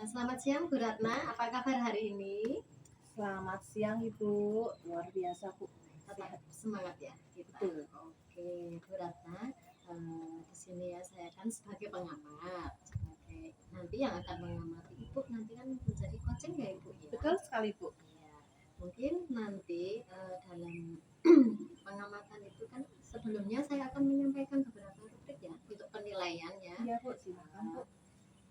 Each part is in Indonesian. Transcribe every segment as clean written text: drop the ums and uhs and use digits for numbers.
Selamat siang Bu Ratna, apa kabar hari ini? Selamat siang Ibu, luar biasa Bu. Tetap semangat ya kita. Betul. Oke, Bu Ratna, di sini ya saya kan sebagai pengamat, sebagai nanti yang akan mengamati Ibu nanti kan menjadi coaching ya Ibu ya. Betul sekali Bu. Iya, mungkin nanti dalam pengamatan itu kan sebelumnya saya akan menyampaikan beberapa rubrik ya untuk penilaian ya. Iya Bu, silakan Bu.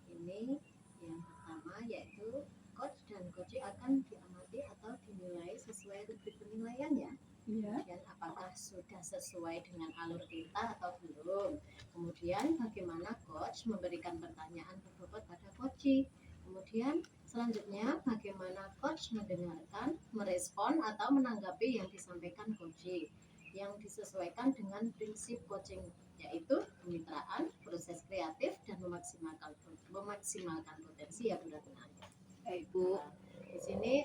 Ini yang pertama yaitu coach dan coach akan diamati atau dinilai sesuai rubrik penilaian ya. Iya. Kemudian apakah sudah sesuai dengan alur kita atau belum. Kemudian bagaimana coach memberikan pertanyaan berbobot pada coach. Kemudian selanjutnya bagaimana coach mendengarkan, merespon atau menanggapi yang disampaikan coach yang disesuaikan dengan prinsip coaching yaitu kemitraan, proses kreatif dan memaksimalkan potensi ya Bu Ratna. Baik Bu. Di sini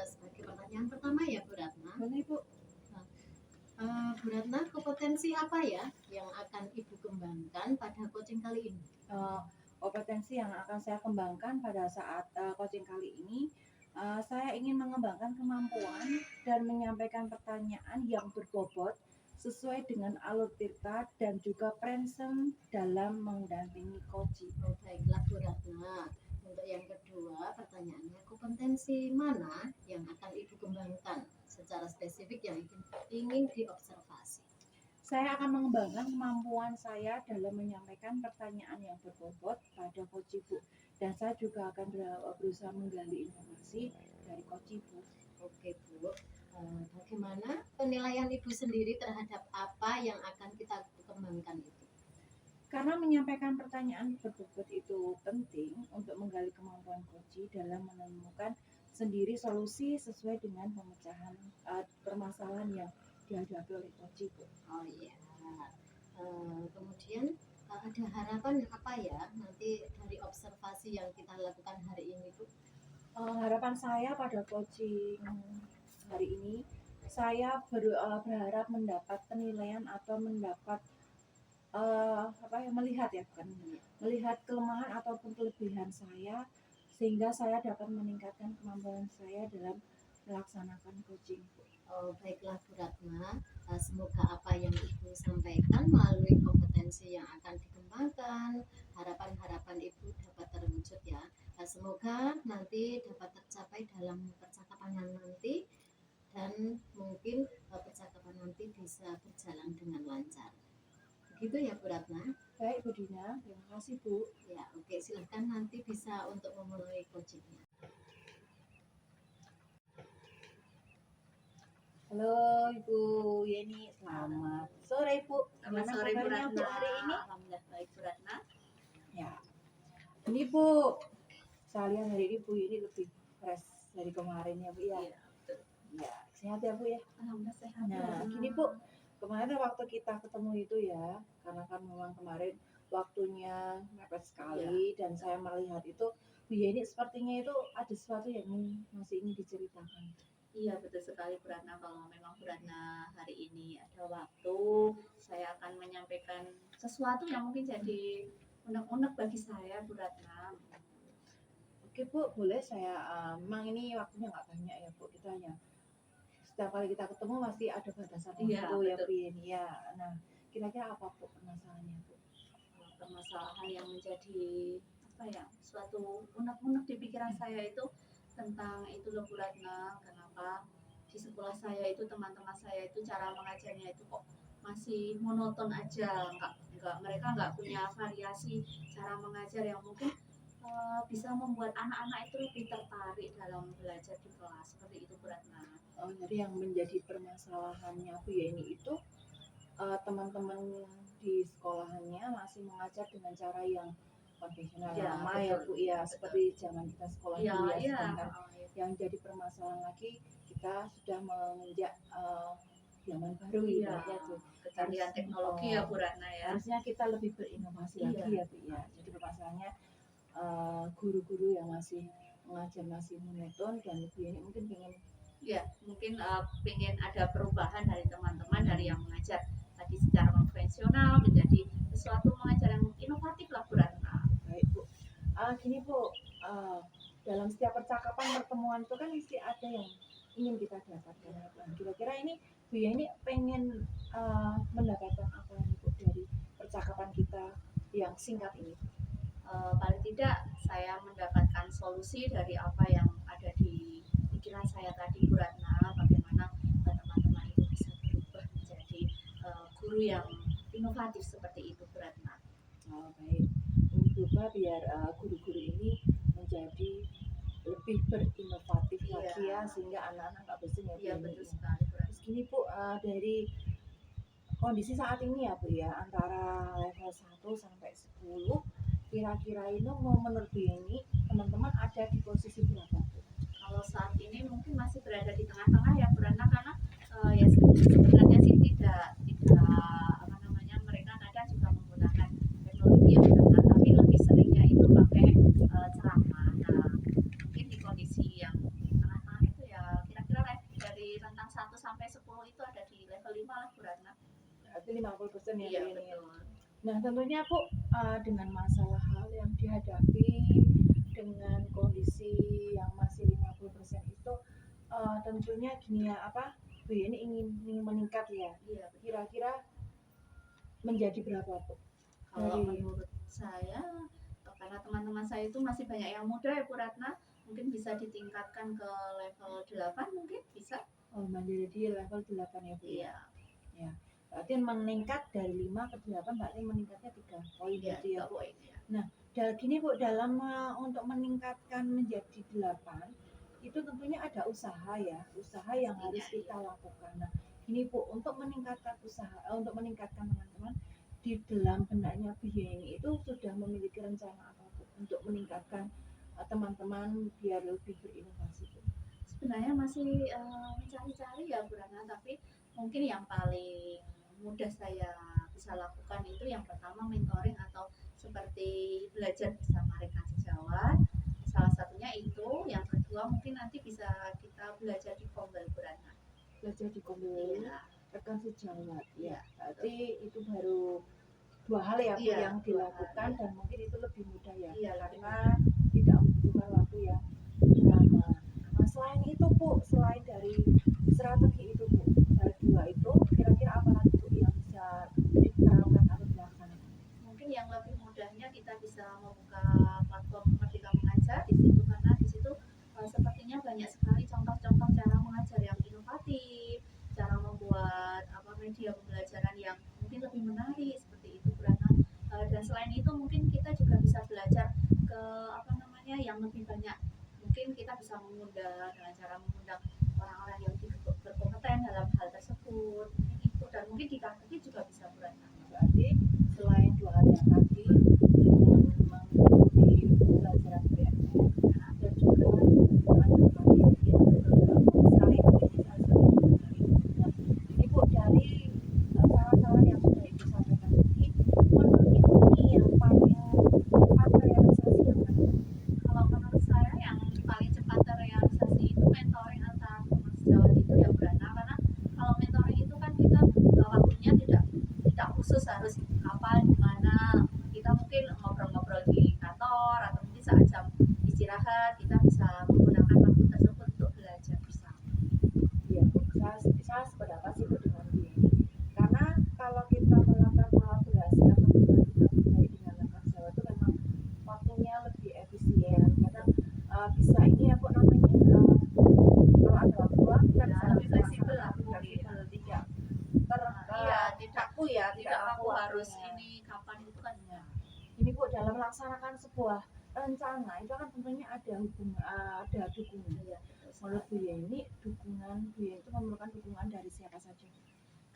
sebagai pertanyaan pertama ya Bu Ratna. Boleh Bu. Bu Ratna, kompetensi apa ya yang akan Ibu kembangkan pada coaching kali ini? Kompetensi yang akan saya kembangkan pada saat coaching kali ini, saya ingin mengembangkan kemampuan dan menyampaikan pertanyaan yang berbobot sesuai dengan alur tirta dan juga prinsip dalam mendampingi coaching. Baiklah Bu Ratna. Untuk yang kedua, pertanyaannya kompetensi mana yang akan Ibu kembangkan secara spesifik yang ingin diobservasi? Saya akan mengembangkan kemampuan saya dalam menyampaikan pertanyaan yang berbobot pada coach Ibu. Dan saya juga akan berusaha menggali informasi dari coach Ibu. Oke Bu, bagaimana penilaian Ibu sendiri terhadap apa yang akan kita kembangkan itu? Karena menyampaikan pertanyaan berbobot itu penting untuk menggali kemampuan coach dalam menemukan sendiri solusi sesuai dengan pemecahan permasalahan yang dihadapi oleh coach Ibu. Oh iya. Kemudian ada harapan apa ya nanti dari observasi yang kita lakukan hari ini Bu? Harapan saya pada coaching hari ini, saya berharap mendapat penilaian atau mendapat melihat kelemahan ataupun kelebihan saya sehingga saya dapat meningkatkan kemampuan saya dalam melaksanakan coaching. Baiklah Bu Ratna, semoga apa yang Ibu sampaikan melalui kompetensi yang akan dikembangkan, harapan-harapan Ibu dapat terwujud ya. Semoga nanti dapat tercapai dalam percakapan nanti dan mungkin percakapan nanti bisa berjalan dengan lancar. Begitu ya Bu Ratna. Baik Bu Dina, terima kasih Bu. Ya, oke, silahkan nanti bisa untuk memulai coachingnya. Halo Ibu Yeni, selamat sore Bu. Selamat sore Bu Ratna. Hari ini? Alhamdulillah baik Bu Ratna. Ya, ini Bu, saya lihat hari ini Bu Yeni lebih fresh dari kemarin ya Bu ya. Iya, betul. Ya, sehat ya Bu ya. Alhamdulillah sehat. Nah, gini Bu, kemarin waktu kita ketemu itu ya, karena kan memang kemarin waktunya mepet sekali dan saya melihat itu Bu Yeni sepertinya itu ada sesuatu yang masih ingin diceritakan. Iya betul sekali Bu Ratna, kalau memang Bu Ratna hari ini ada waktu, saya akan menyampaikan sesuatu yang mungkin jadi unek-unek bagi saya Bu Ratna. Oke Bu, boleh saya, memang ini waktunya nggak banyak ya Bu, kita hanya setiap kali kita ketemu pasti ada batasan Iya, waktu ya betul. Bu Yeni ya. Nah, kira-kira apa Bu permasalahannya Bu? Permasalahan yang menjadi suatu unek-unek di pikiran saya itu tentang itu loh Bu Ratna, kenapa di sekolah saya itu teman-teman saya itu cara mengajarnya itu kok masih monoton aja, mereka nggak punya variasi cara mengajar yang mungkin bisa membuat anak-anak itu lebih tertarik dalam belajar di kelas, seperti itu Bu Ratna. Jadi yang menjadi permasalahannya Bu Yeni itu teman-teman di sekolahannya masih mengajar dengan cara yang konvensional Ya, lama betul. ya Bu ya, Betul. seperti zaman kita sekolah Iya, dulu ya. iya. Sedangkan yang jadi permasalahan lagi kita sudah menginjak zaman baru Iya, ya tuh. kecanggihan teknologi ya Bu Ratna ya. Harusnya kita lebih berinovasi Iya. lagi ya Bu ya. Jadi permasalahannya guru-guru yang masih mengajar masih monoton dan Bu Yeni mungkin pengen Ya, mungkin pengen ada perubahan dari teman-teman dari yang mengajar tadi secara konvensional menjadi sesuatu mengajar yang inovatif lah Bu Ratna. baik Bu. Gini Bu, kapan pertemuan itu kan mesti ada yang ingin kita dapatkan. Nah, kira-kira ini Bu ya ini pengen mendapatkan apa yang Bu dari percakapan kita yang singkat ini? Paling tidak saya mendapatkan solusi dari apa yang ada di pikiran saya tadi, Bu Ratna, bagaimana teman-teman itu bisa berubah menjadi guru yang inovatif seperti itu, Bu Ratna. Oh, baik. Berubah biar guru-guru ini menjadi lebih berinovatif lagi ya, sehingga anak-anak nggak bosan ya Bu. Iya, betul sekali, Bu Ratna. Terus gini Bu, dari kondisi saat ini ya Bu ya, antara level 1 sampai 10, kira-kira itu menurut Bu ini teman-teman ada di posisi berapa Bu? Kalau saat ini mungkin masih berada di tengah-tengah ya, Bu Ratna, karena ya sebenarnya sih tidak apa namanya, mereka kadang juga menggunakan teknologi ya, Bu Ratna, tapi lebih seringnya itu pakai ceramah. Nah, mungkin di kondisi yang tengah-tengah itu ya kira-kira dari rentang 1 sampai 10 itu ada di level 5 lah, Bu Ratna. Berarti 50% ya Iya, Bu ini. betul. Nah tentunya Bu dengan masalah hal yang dihadapi dengan kondisi yang masih 50% itu tentunya gini ya apa Bu ya ini ingin meningkat ya. Iya, betul. Kira-kira menjadi berapa Bu? Kalau Dari- menurut saya karena teman-teman saya itu masih banyak yang muda ya, Bu Ratna, mungkin bisa ditingkatkan ke level 8 mungkin bisa. Oh menjadi level 8 ya Bu ya. Iya, Berarti meningkat dari 5 ke 8 berarti meningkatnya 3 poin iya, berarti ya. 3 poin ya. Dan gini Bu, dalam untuk meningkatkan menjadi 8 itu tentunya ada usaha ya, usaha yang Pastinya, harus kita lakukan. Nah, gini Bu, untuk meningkatkan usaha, untuk meningkatkan teman-teman di dalam benaknya Bu Yeni itu sudah memiliki rencana apa Bu untuk meningkatkan teman-teman biar lebih berinovasi Bu? Sebenarnya masih mencari-cari ya, Bu Ratna, tapi mungkin yang paling mudah saya bisa lakukan itu yang pertama mentoring atau seperti belajar bersama rekan sejawat. Salah satunya itu, yang kedua mungkin nanti bisa kita belajar di Kombel, Bu Ratna. Belajar di komunitas Iya, rekan sejawat Iya, ya. Berarti itu baru 2 hal ya Bu Iya, yang 2 hal, dilakukan iya. dan mungkin itu lebih mudah ya Iya, karena tidak membutuhkan waktu yang lama. Nah, selain itu Bu, selain dari strategi itu Bu, dari 2 itu kira-kira apa lagi Bu yang bisa diterapkan atau dilaksanakan? mungkin yang lebih mudahnya kita bisa membuka platform Merdeka Mengajar di situ, karena di situ sepertinya banyak sekali contoh-contoh cara mengajar yang inovatif, cara membuat media pembelajaran yang mungkin lebih menarik seperti itu, Bu Ratna. Dan selain itu mungkin kita juga bisa belajar ke yang lebih banyak. Mungkin kita bisa mengundang dengan cara mengundang orang-orang yang berkompeten dalam hal tersebut. Mungkin itu, dan mungkin kita juga bisa, Bu Ratna. Berarti selain 2 hal yang tadi dengan mengikuti pembelajaran PNS dan juga dengan sekali ini Bu dari cara-cara yang sudah Ibu sampaikan tadi menurut Ibu ini yang paling cepat terrealisasi yang mana? Kalau menurut saya yang paling cepat terrealisasi itu mentoring antar teman sejawat itu ya, Bu Ratna, karena kalau mentoring itu kan kita waktunya tidak khusus harus kapan di mana, kita mungkin ngobrol-ngobrol di kantor atau mungkin saat jam istirahat kita bisa menggunakan waktu tersebut untuk belajar bersama. Iya Bu, saya sependapat sih Bu dengan Bu ini karena kalau kita melakukan kolaborasi atau berbagi baik dengan rekan sejawat itu memang waktunya lebih efisien kadang bisa ini ya Bu namanya kalau ada waktu luang kita bisa Lebih fleksibel lah, Bu. fleksibel tidak Iya, tidak kaku ya tidak aku harus waktunya. ini kapan itu kan ya. Ini Bu dalam melaksanakan sebuah rencana itu kan tentunya ada dukungan. Iya, Menurut Bu ini dukungan Bu itu memerlukan dukungan dari siapa saja?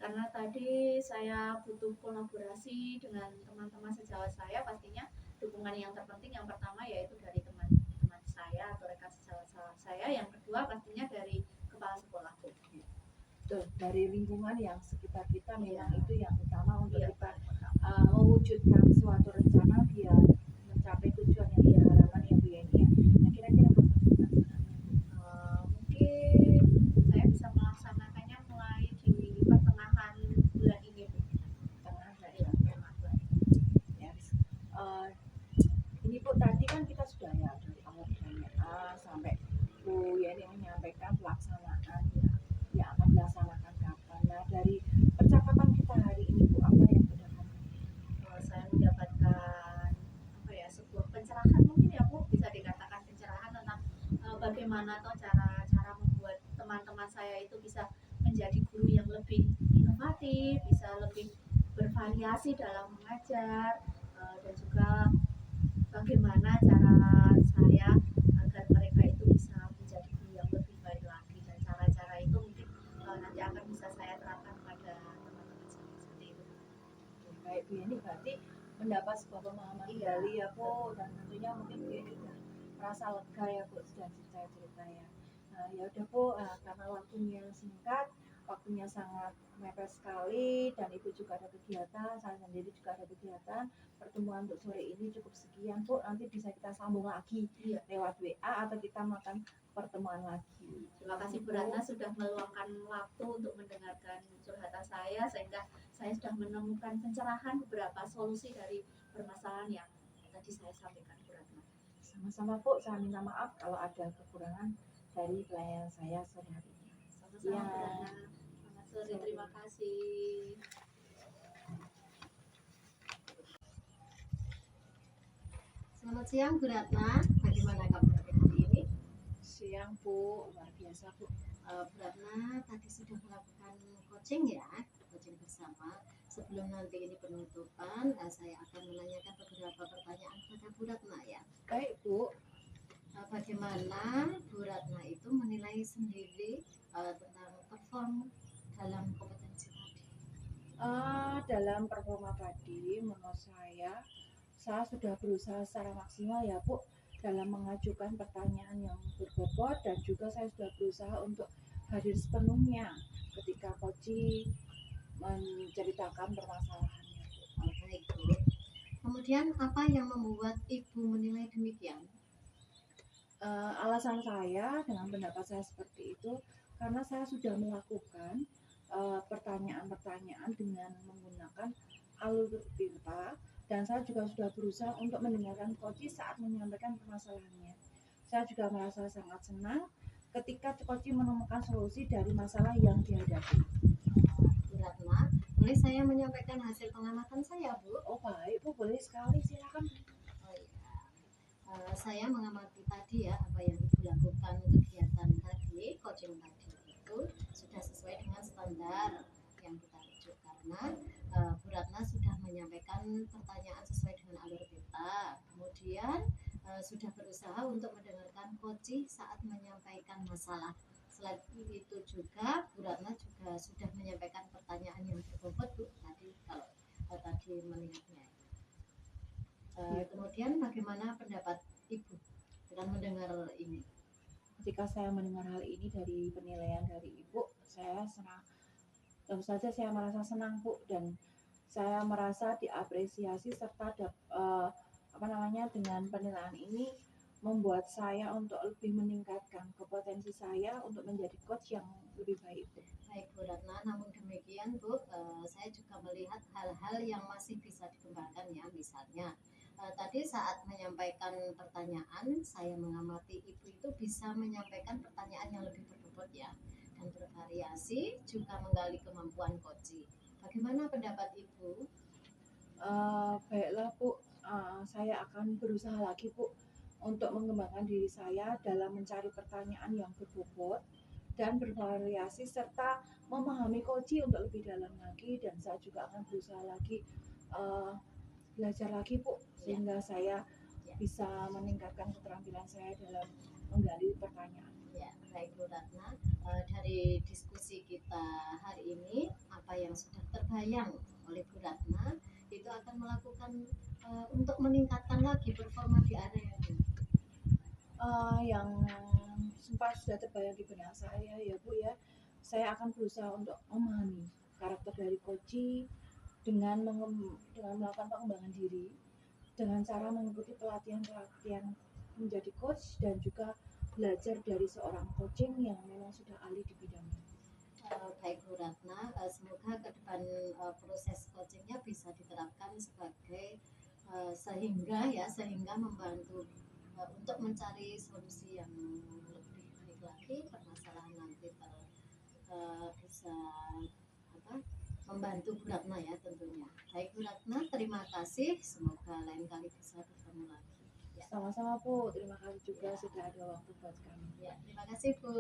karena tadi saya butuh kolaborasi dengan teman-teman sejawat saya, pastinya dukungan yang terpenting yang pertama yaitu dari teman-teman saya atau rekan sejawat saya, yang kedua pastinya dari kepala sekolah. Tuh, dari lingkungan yang sekitar kita memang Iya. itu yang utama untuk Iya, kita mewujudkan suatu rencana biar mencapai tujuan yang kita harapkan ya Bu ya ini ya. Nah kira-kira apa mungkin saya bisa melaksanakannya mulai di pertengahan bulan ini, Bu. tengah Dari ya? pertengahan bulan ini. Ya. Ini Bu tadi kan kita sudah ya dari awal dari A sampai menyampaikan pelaksanaan ya, yang akan dilaksanakan kapan. Nah, dari percakapan kita hari ini Bu, apa yang sudah kamu? Saya mendapatkan apa ya, sebuah pencerahan mungkin ya Bu, bisa dikatakan pencerahan tentang bagaimana toh cara membuat teman-teman saya itu bisa menjadi guru yang lebih inovatif, bisa lebih bervariasi dalam mengajar, dan juga bagaimana cara saya agar mereka itu bisa menjadi guru yang lebih baik lagi, dan cara-cara itu mungkin nanti akan bisa saya terapkan pada teman-teman saya seperti itu. Baik Bu, ini berarti mendapat sebuah pemahaman Iya. kembali ya Bu, dan tentunya mungkin Bu ini sudah merasa lega ya Bu, sudah cerita-cerita ya. Nah, ya udah Bu, karena waktunya singkat, waktunya sangat mepet sekali, dan Ibu juga ada kegiatan, saya sendiri juga ada kegiatan. Pertemuan untuk sore ini cukup sekian Bu, nanti bisa kita sambung lagi Iya. lewat WA atau kita makan pertemuan lagi. Terima kasih Bu Ratna sudah meluangkan waktu untuk mendengarkan curhatan saya, sehingga saya sudah menemukan pencerahan beberapa solusi dari permasalahan yang tadi saya sampaikan Bu Ratna. Sama-sama Bu, saya minta maaf kalau ada kekurangan dari pelayanan saya sore hari ini. Sama-sama Ya. Bu Ratna. Selamat sore, terima kasih. Selamat siang Bu Ratna, bagaimana kabar hari ini? Siang Bu, luar biasa Bu. Bu Ratna tadi sudah melakukan coaching ya, coaching bersama. Sebelum nanti ini penutupan, saya akan menanyakan beberapa pertanyaan pada Bu Ratna ya. Baik Bu. Bagaimana Bu Ratna itu menilai sendiri tentang perform dalam kompetensi tadi? Dalam performa tadi, menurut saya sudah berusaha secara maksimal ya Bu, dalam mengajukan pertanyaan yang berbobot, dan juga saya sudah berusaha untuk hadir sepenuhnya ketika coach menceritakan permasalahannya. Baik Bu. Kemudian apa yang membuat Ibu menilai demikian? Alasan saya dengan pendapat saya seperti itu karena saya sudah melakukan pertanyaan-pertanyaan dengan menggunakan alur tirta, dan saya juga sudah berusaha untuk mendengarkan coach saat menyampaikan permasalahannya. Saya juga merasa sangat senang ketika coach menemukan solusi dari masalah yang dihadapi. Bu Ratna, boleh saya menyampaikan hasil pengamatan saya Bu? Oh baik Bu, boleh sekali, silakan. Oh iya. Saya mengamati tadi ya apa yang Ibu lakukan kegiatan tadi, coaching tadi itu sudah sesuai dengan standar yang kita rujuk, karena Bu Ratna sudah menyampaikan pertanyaan sesuai dengan alur kita, kemudian sudah berusaha untuk mendengarkan coach saat menyampaikan masalah. Selain itu juga Bu Ratna juga sudah menyampaikan pertanyaan yang berbobot Bu tadi, kalau tadi melihatnya. Kemudian bagaimana pendapat Ibu dengan mendengar ini? Ketika saya mendengar hal ini dari penilaian dari Ibu, saya senang. Tentu saja saya merasa senang Bu, dan saya merasa diapresiasi serta dengan penilaian ini membuat saya untuk lebih meningkatkan kompetensi saya untuk menjadi coach yang lebih baik Bu. Baik Bu Ratna, namun demikian Bu, saya juga melihat hal-hal yang masih bisa dikembangkan ya. Misalnya tadi saat menyampaikan pertanyaan, saya mengamati Ibu itu bisa menyampaikan pertanyaan yang lebih berbobot ya, dan bervariasi, juga menggali kemampuan coach. Bagaimana pendapat Ibu? Baiklah Bu, saya akan berusaha lagi Bu untuk mengembangkan diri saya dalam mencari pertanyaan yang berbobot dan bervariasi, serta memahami coach untuk lebih dalam lagi, dan saya juga akan berusaha lagi belajar lagi Bu, sehingga saya bisa meningkatkan keterampilan saya dalam menggali pertanyaan. Ya, baik Bu Ratna, dari diskusi kita hari ini, apa yang sudah terbayang oleh Bu Ratna itu akan melakukan untuk meningkatkan lagi performa di area ini? Yang sempat sudah terbayang di benak saya ya Bu ya, saya akan berusaha untuk memahami karakter dari coach dengan melakukan pengembangan diri dengan cara mengikuti pelatihan menjadi coach, dan juga belajar dari seorang coaching yang memang sudah ahli di bidangnya. Baik Bu Ratna, semoga ke depan proses coachingnya bisa diterapkan sebagai sehingga membantu untuk mencari solusi yang lebih baik lagi permasalahan nanti bisa membantu Bu Ratna ya tentunya. Baik Bu Ratna, terima kasih. Semoga lain kali bisa bertemu lagi. Ya. Sama-sama Bu, terima kasih juga sudah ada waktu buat kami. Ya, terima kasih Bu.